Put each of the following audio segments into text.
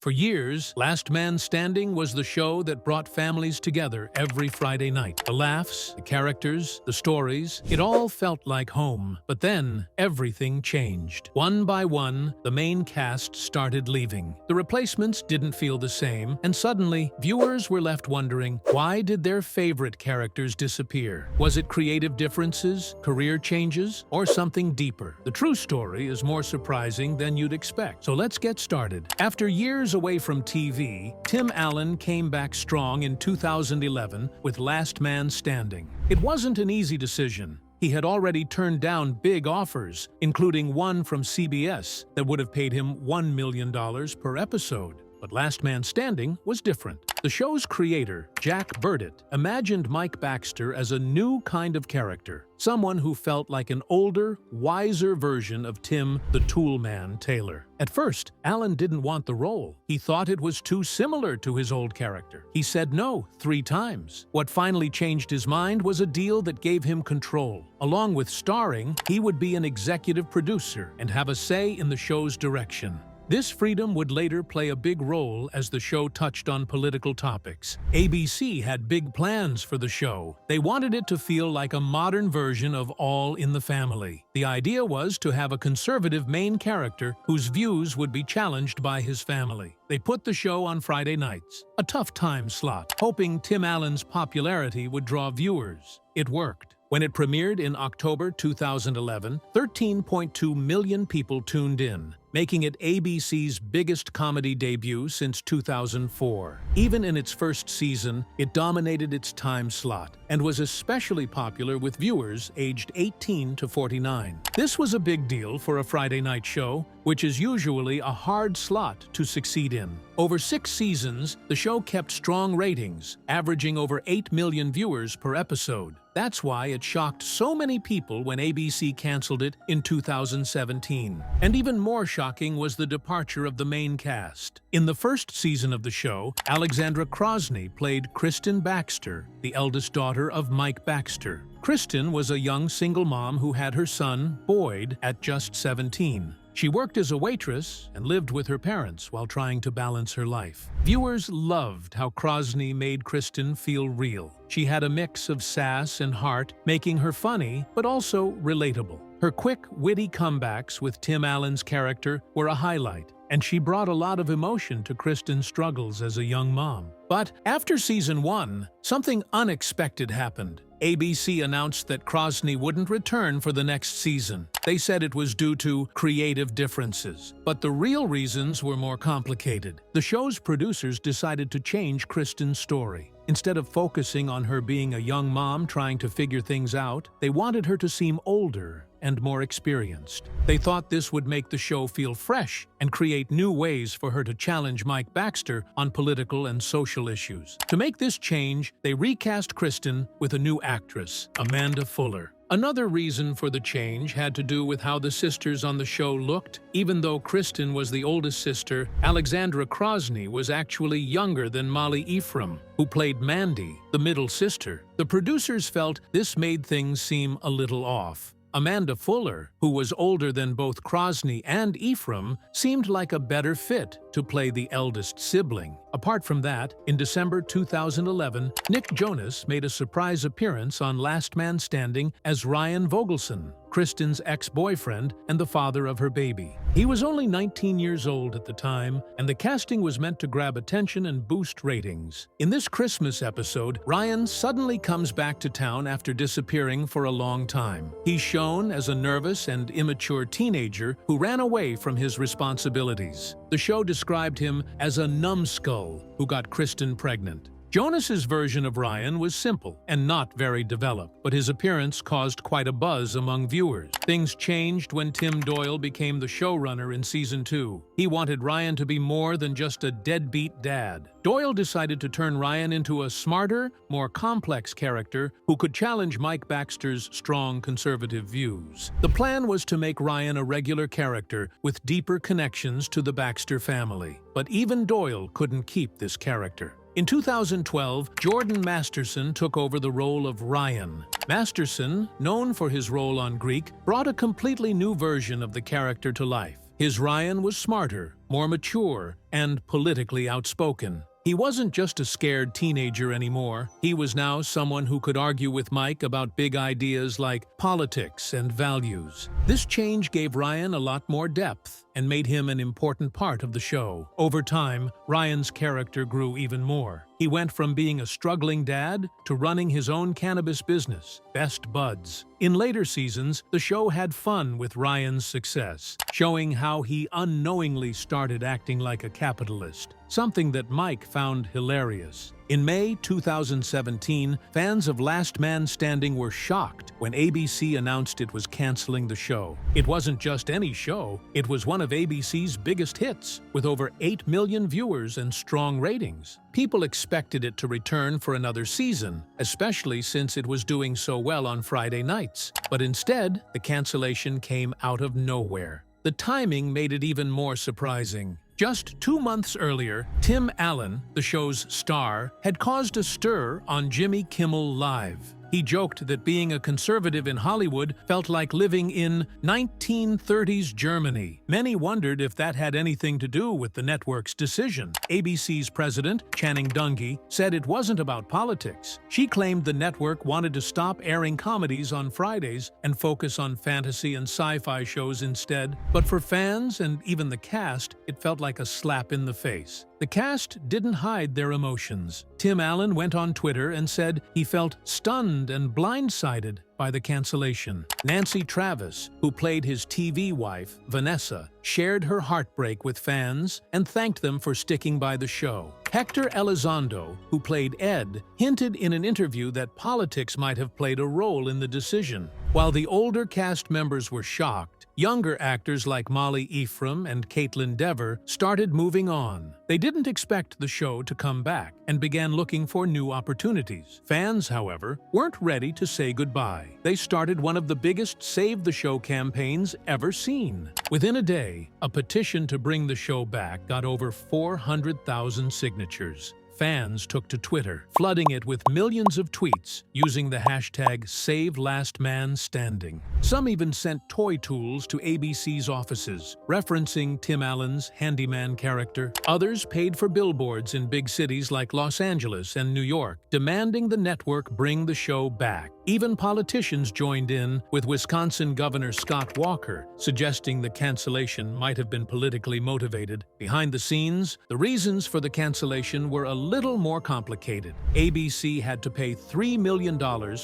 For years, Last Man Standing was the show that brought families together every Friday night. The laughs, the characters, the stories, it all felt like home. But then, everything changed. One by one, the main cast started leaving. The replacements didn't feel the same, and suddenly, viewers were left wondering, why did their favorite characters disappear? Was it creative differences, career changes, or something deeper? The true story is more surprising than you'd expect. So let's get started. After years away from TV, Tim Allen came back strong in 2011 with Last Man Standing. It wasn't an easy decision. He had already turned down big offers, including one from CBS that would have paid him $1 million per episode. But Last Man Standing was different. The show's creator, Jack Burdett, imagined Mike Baxter as a new kind of character, someone who felt like an older, wiser version of Tim the Toolman Taylor. At first, Allen didn't want the role. He thought it was too similar to his old character. He said no 3 times. What finally changed his mind was a deal that gave him control. Along with starring, he would be an executive producer and have a say in the show's direction. This freedom would later play a big role as the show touched on political topics. ABC had big plans for the show. They wanted it to feel like a modern version of All in the Family. The idea was to have a conservative main character whose views would be challenged by his family. They put the show on Friday nights, a tough time slot, hoping Tim Allen's popularity would draw viewers. It worked. When it premiered in October 2011, 13.2 million people tuned in, making it ABC's biggest comedy debut since 2004. Even in its first season, it dominated its time slot and was especially popular with viewers aged 18 to 49. This was a big deal for a Friday night show, which is usually a hard slot to succeed in. Over 6 seasons, the show kept strong ratings, averaging over 8 million viewers per episode. That's why it shocked so many people when ABC canceled it in 2017. And even more shocking was the departure of the main cast. In the first season of the show, Alexandra Krosny played Kristen Baxter, the eldest daughter of Mike Baxter. Kristen was a young single mom who had her son, Boyd, at just 17. She worked as a waitress and lived with her parents while trying to balance her life. Viewers loved how Krosny made Kristen feel real. She had a mix of sass and heart, making her funny but also relatable. Her quick, witty comebacks with Tim Allen's character were a highlight, and she brought a lot of emotion to Kristen's struggles as a young mom. But after season 1, something unexpected happened. ABC announced that Krosny wouldn't return for the next season. They said it was due to creative differences. But the real reasons were more complicated. The show's producers decided to change Kristen's story. Instead of focusing on her being a young mom trying to figure things out, they wanted her to seem older and more experienced. They thought this would make the show feel fresh and create new ways for her to challenge Mike Baxter on political and social issues. To make this change, they recast Kristen with a new actress, Amanda Fuller. Another reason for the change had to do with how the sisters on the show looked. Even though Kristen was the oldest sister, Alexandra Krosny was actually younger than Molly Ephraim, who played Mandy, the middle sister. The producers felt this made things seem a little off. Amanda Fuller, who was older than both Krosny and Ephraim, seemed like a better fit to play the eldest sibling. Apart from that, in December 2011, Nick Jonas made a surprise appearance on Last Man Standing as Ryan Vogelson, Kristen's ex-boyfriend and the father of her baby. He was only 19 years old at the time, and the casting was meant to grab attention and boost ratings. In this Christmas episode, Ryan suddenly comes back to town after disappearing for a long time. He's shown as a nervous and immature teenager who ran away from his responsibilities. The show described him as a numbskull who got Kristen pregnant. Jonas's version of Ryan was simple and not very developed, but his appearance caused quite a buzz among viewers. Things changed when Tim Doyle became the showrunner in season 2. He wanted Ryan to be more than just a deadbeat dad. Doyle decided to turn Ryan into a smarter, more complex character who could challenge Mike Baxter's strong conservative views. The plan was to make Ryan a regular character with deeper connections to the Baxter family. But even Doyle couldn't keep this character. In 2012, Jordan Masterson took over the role of Ryan. Masterson, known for his role on Greek, brought a completely new version of the character to life. His Ryan was smarter, more mature, and politically outspoken. He wasn't just a scared teenager anymore. He was now someone who could argue with Mike about big ideas like politics and values. This change gave Ryan a lot more depth and made him an important part of the show. Over time, Ryan's character grew even more. He went from being a struggling dad to running his own cannabis business, Best Buds. In later seasons, the show had fun with Ryan's success, showing how he unknowingly started acting like a capitalist, something that Mike found hilarious. In May 2017, fans of Last Man Standing were shocked when ABC announced it was canceling the show. It wasn't just any show, it was one of ABC's biggest hits, with over 8 million viewers and strong ratings. People expected it to return for another season, especially since it was doing so well on Friday nights. But instead, the cancellation came out of nowhere. The timing made it even more surprising. Just 2 months earlier, Tim Allen, the show's star, had caused a stir on Jimmy Kimmel Live. He joked that being a conservative in Hollywood felt like living in 1930s Germany. Many wondered if that had anything to do with the network's decision. ABC's president, Channing Dungey, said it wasn't about politics. She claimed the network wanted to stop airing comedies on Fridays and focus on fantasy and sci-fi shows instead. But for fans and even the cast, it felt like a slap in the face. The cast didn't hide their emotions. Tim Allen went on Twitter and said he felt stunned and blindsided by the cancellation. Nancy Travis, who played his TV wife, Vanessa, shared her heartbreak with fans and thanked them for sticking by the show. Hector Elizondo, who played Ed, hinted in an interview that politics might have played a role in the decision. While the older cast members were shocked, younger actors like Molly Ephraim and Caitlyn Debor started moving on. They didn't expect the show to come back and began looking for new opportunities. Fans, however, weren't ready to say goodbye. They started one of the biggest Save the Show campaigns ever seen. Within a day, a petition to bring the show back got over 400,000 signatures. Fans took to Twitter, flooding it with millions of tweets using the hashtag #SaveLastManStanding. Some even sent toy tools to ABC's offices, referencing Tim Allen's handyman character. Others paid for billboards in big cities like Los Angeles and New York, demanding the network bring the show back. Even politicians joined in, with Wisconsin Governor Scott Walker suggesting the cancellation might have been politically motivated. Behind the scenes, the reasons for the cancellation were a little more complicated. ABC had to pay $3 million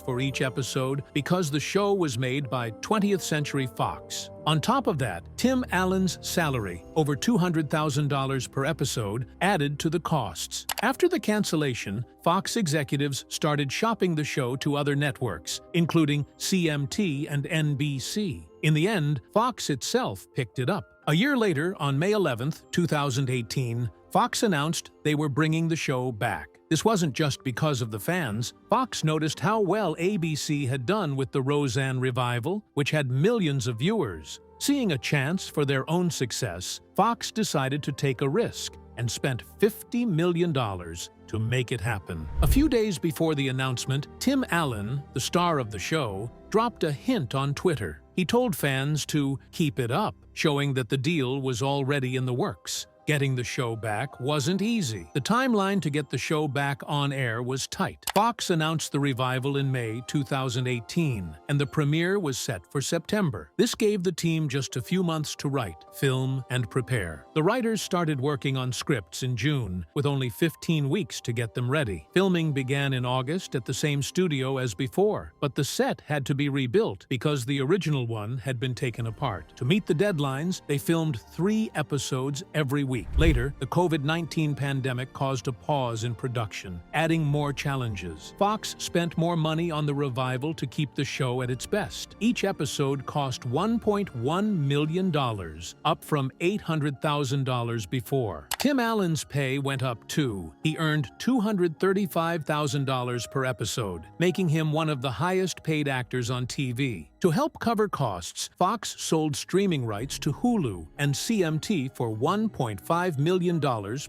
for each episode because the show was made by 20th Century Fox. On top of that, Tim Allen's salary, over $200,000 per episode, added to the costs. After the cancellation, Fox executives started shopping the show to other networks, including CMT and NBC. In the end, Fox itself picked it up. A year later, on May 11, 2018, Fox announced they were bringing the show back. This wasn't just because of the fans. Fox noticed how well ABC had done with the Roseanne revival, which had millions of viewers. Seeing a chance for their own success, Fox decided to take a risk and spent $50 million to make it happen. A few days before the announcement, Tim Allen, the star of the show, dropped a hint on Twitter. He told fans to keep it up, showing that the deal was already in the works. Getting the show back wasn't easy. The timeline to get the show back on air was tight. Fox announced the revival in May 2018, and the premiere was set for September. This gave the team just a few months to write, film, and prepare. The writers started working on scripts in June, with only 15 weeks to get them ready. Filming began in August at the same studio as before, but the set had to be rebuilt because the original one had been taken apart. To meet the deadlines, they filmed 3 episodes every week. Later, the COVID-19 pandemic caused a pause in production, adding more challenges. Fox spent more money on the revival to keep the show at its best. Each episode cost $1.1 million, up from $800,000 before. Tim Allen's pay went up too. He earned $235,000 per episode, making him one of the highest-paid actors on TV. To help cover costs, Fox sold streaming rights to Hulu and CMT for $1.5 million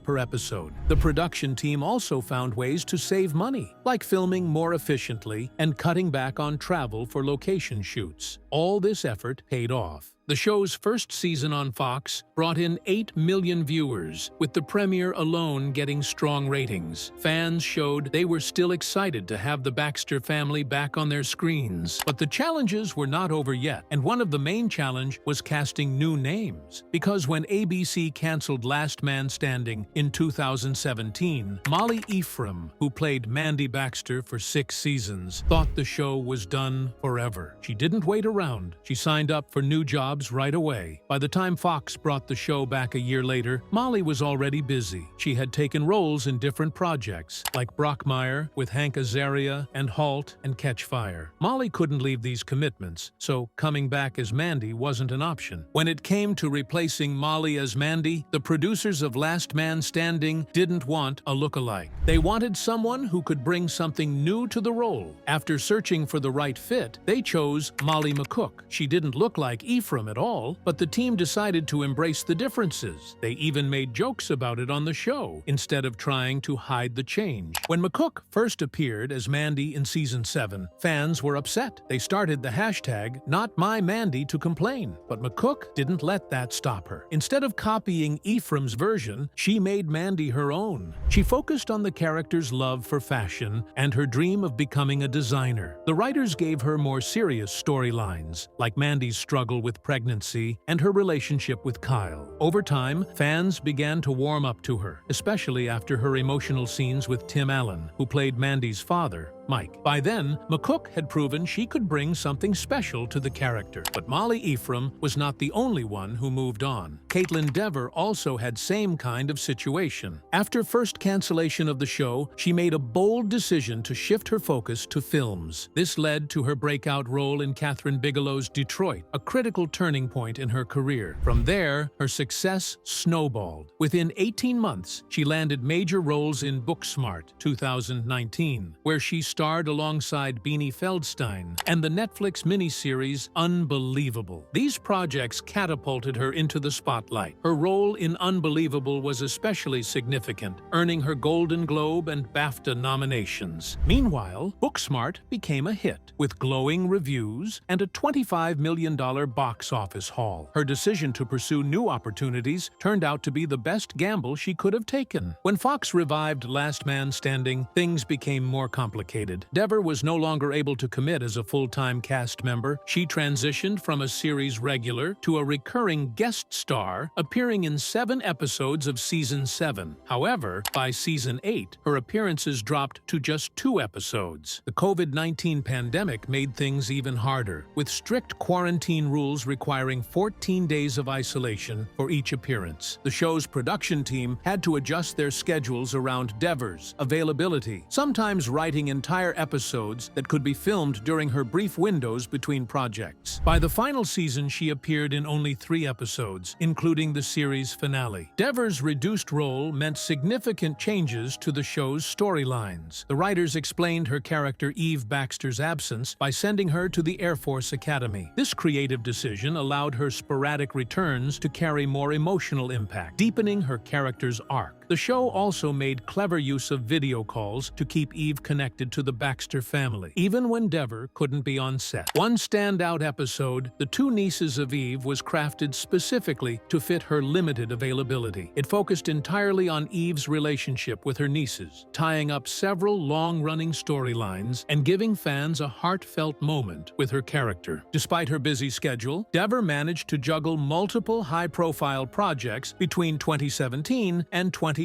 per episode. The production team also found ways to save money, like filming more efficiently and cutting back on travel for location shoots. All this effort paid off. The show's first season on Fox brought in 8 million viewers, with the premiere alone getting strong ratings. Fans showed they were still excited to have the Baxter family back on their screens. But the challenges were not over yet, and one of the main challenges was casting new names. Because when ABC canceled Last Man Standing in 2017, Molly Ephraim, who played Mandy Baxter for 6 seasons, thought the show was done forever. She didn't wait around. She signed up for new jobs right away. By the time Fox brought the show back a year later, Molly was already busy. She had taken roles in different projects, like Brockmire with Hank Azaria and Halt and Catch Fire. Molly couldn't leave these commitments, so coming back as Mandy wasn't an option. When it came to replacing Molly as Mandy, the producers of Last Man Standing didn't want a look-alike. They wanted someone who could bring something new to the role. After searching for the right fit, they chose Molly McCook. She didn't look like Ephraim at all, but the team decided to embrace the differences. They even made jokes about it on the show, instead of trying to hide the change. When McCook first appeared as Mandy in Season 7, fans were upset. They started the hashtag #NotMyMandy to complain, but McCook didn't let that stop her. Instead of copying Ephraim's version, she made Mandy her own. She focused on the character's love for fashion and her dream of becoming a designer. The writers gave her more serious storylines, like Mandy's struggle with pregnancy and her relationship with Kyle. Over time, fans began to warm up to her, especially after her emotional scenes with Tim Allen, who played Mandy's father, Mike. By then, McCook had proven she could bring something special to the character. But Molly Ephraim was not the only one who moved on. Caitlyn Debor also had same kind of situation. After first cancellation of the show, she made a bold decision to shift her focus to films. This led to her breakout role in Kathryn Bigelow's Detroit, a critical turning point in her career. From there, her success snowballed. Within 18 months, she landed major roles in Booksmart 2019, where she starred alongside Beanie Feldstein, and the Netflix miniseries Unbelievable. These projects catapulted her into the spotlight. Her role in Unbelievable was especially significant, earning her Golden Globe and BAFTA nominations. Meanwhile, Booksmart became a hit, with glowing reviews and a $25 million box office haul. Her decision to pursue new opportunities turned out to be the best gamble she could have taken. When Fox revived Last Man Standing, things became more complicated. Debor was no longer able to commit as a full-time cast member. She transitioned from a series regular to a recurring guest star, appearing in 7 episodes of Season 7. However, by Season 8, her appearances dropped to just 2 episodes. The COVID-19 pandemic made things even harder, with strict quarantine rules requiring 14 days of isolation for each appearance. The show's production team had to adjust their schedules around Debor's availability, sometimes writing entire episodes that could be filmed during her brief windows between projects. By the final season, she appeared in only 3 episodes, including the series finale. Debor's reduced role meant significant changes to the show's storylines. The writers explained her character Eve Baxter's absence by sending her to the Air Force Academy. This creative decision allowed her sporadic returns to carry more emotional impact, deepening her character's arc. The show also made clever use of video calls to keep Eve connected to the Baxter family, even when Debor couldn't be on set. One standout episode, The Two Nieces of Eve, was crafted specifically to fit her limited availability. It focused entirely on Eve's relationship with her nieces, tying up several long-running storylines and giving fans a heartfelt moment with her character. Despite her busy schedule, Debor managed to juggle multiple high-profile projects between 2017 and 2021.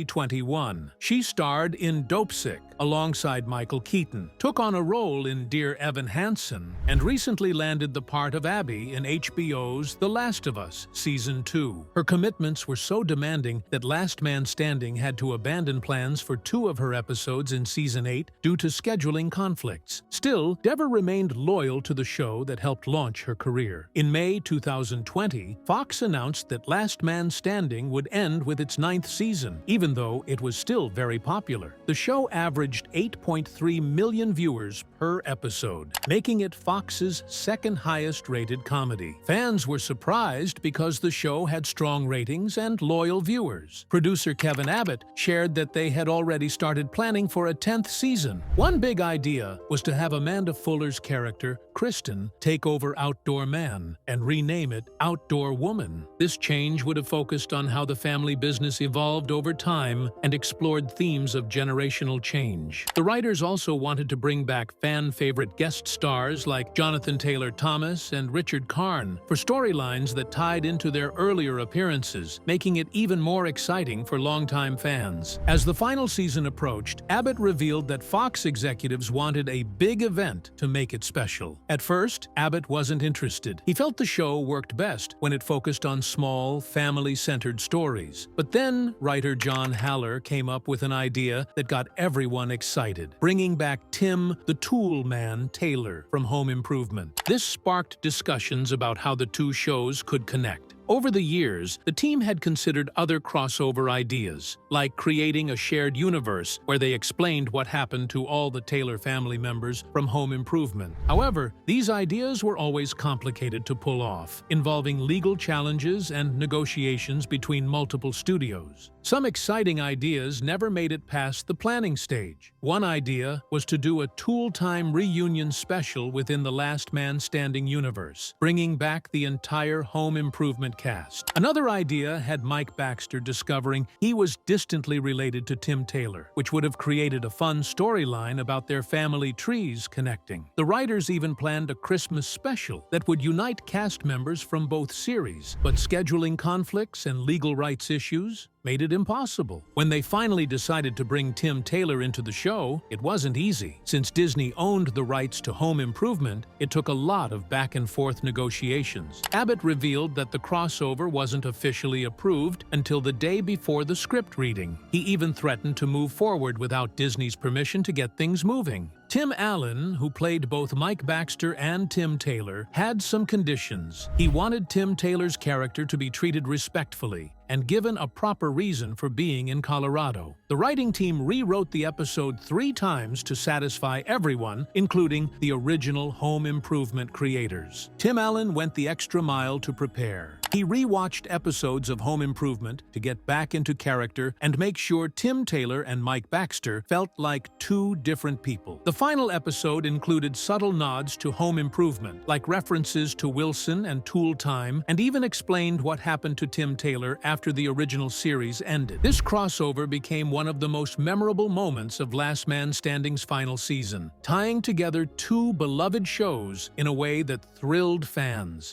She starred in Dopesick alongside Michael Keaton, took on a role in Dear Evan Hansen, and recently landed the part of Abby in HBO's The Last of Us Season 2. Her commitments were so demanding that Last Man Standing had to abandon plans for 2 of her episodes in Season 8 due to scheduling conflicts. Still, Debor remained loyal to the show that helped launch her career. In May 2020, Fox announced that Last Man Standing would end with its 9th season. Even even though it was still very popular. The show averaged 8.3 million viewers per episode, making it Fox's second highest-rated comedy. Fans were surprised because the show had strong ratings and loyal viewers. Producer Kevin Abbott shared that they had already started planning for a 10th season. One big idea was to have Amanda Fuller's character, Kristen, take over Outdoor Man and rename it Outdoor Woman. This change would have focused on how the family business evolved over time and explored themes of generational change. The writers also wanted to bring back fan-favorite guest stars like Jonathan Taylor Thomas and Richard Karn for storylines that tied into their earlier appearances, making it even more exciting for longtime fans. As the final season approached, Abbott revealed that Fox executives wanted a big event to make it special. At first, Abbott wasn't interested. He felt the show worked best when it focused on small, family-centered stories. But then, writer John Haller came up with an idea that got everyone excited, bringing back Tim the Tool Man Taylor from Home Improvement. This sparked discussions about how the two shows could connect. Over the years, the team had considered other crossover ideas, like creating a shared universe where they explained what happened to all the Taylor family members from Home Improvement. However, these ideas were always complicated to pull off, involving legal challenges and negotiations between multiple studios. Some exciting ideas never made it past the planning stage. One idea was to do a Tool Time reunion special within the Last Man Standing universe, bringing back the entire Home Improvement cast. Another idea had Mike Baxter discovering he was distantly related to Tim Taylor, which would have created a fun storyline about their family trees connecting. The writers even planned a Christmas special that would unite cast members from both series, but scheduling conflicts and legal rights issues made it impossible. When they finally decided to bring Tim Taylor into the show, it wasn't easy. Since Disney owned the rights to Home Improvement, it took a lot of back-and-forth negotiations. Abbott revealed that the crossover wasn't officially approved until the day before the script reading. He even threatened to move forward without Disney's permission to get things moving. Tim Allen, who played both Mike Baxter and Tim Taylor, had some conditions. He wanted Tim Taylor's character to be treated respectfully and given a proper reason for being in Colorado. The writing team rewrote the episode 3 times to satisfy everyone, including the original Home Improvement creators. Tim Allen went the extra mile to prepare. He rewatched episodes of Home Improvement to get back into character and make sure Tim Taylor and Mike Baxter felt like two different people. The final episode included subtle nods to Home Improvement, like references to Wilson and Tool Time, and even explained what happened to Tim Taylor after the original series ended. This crossover became one of the most memorable moments of Last Man Standing's final season, tying together two beloved shows in a way that thrilled fans.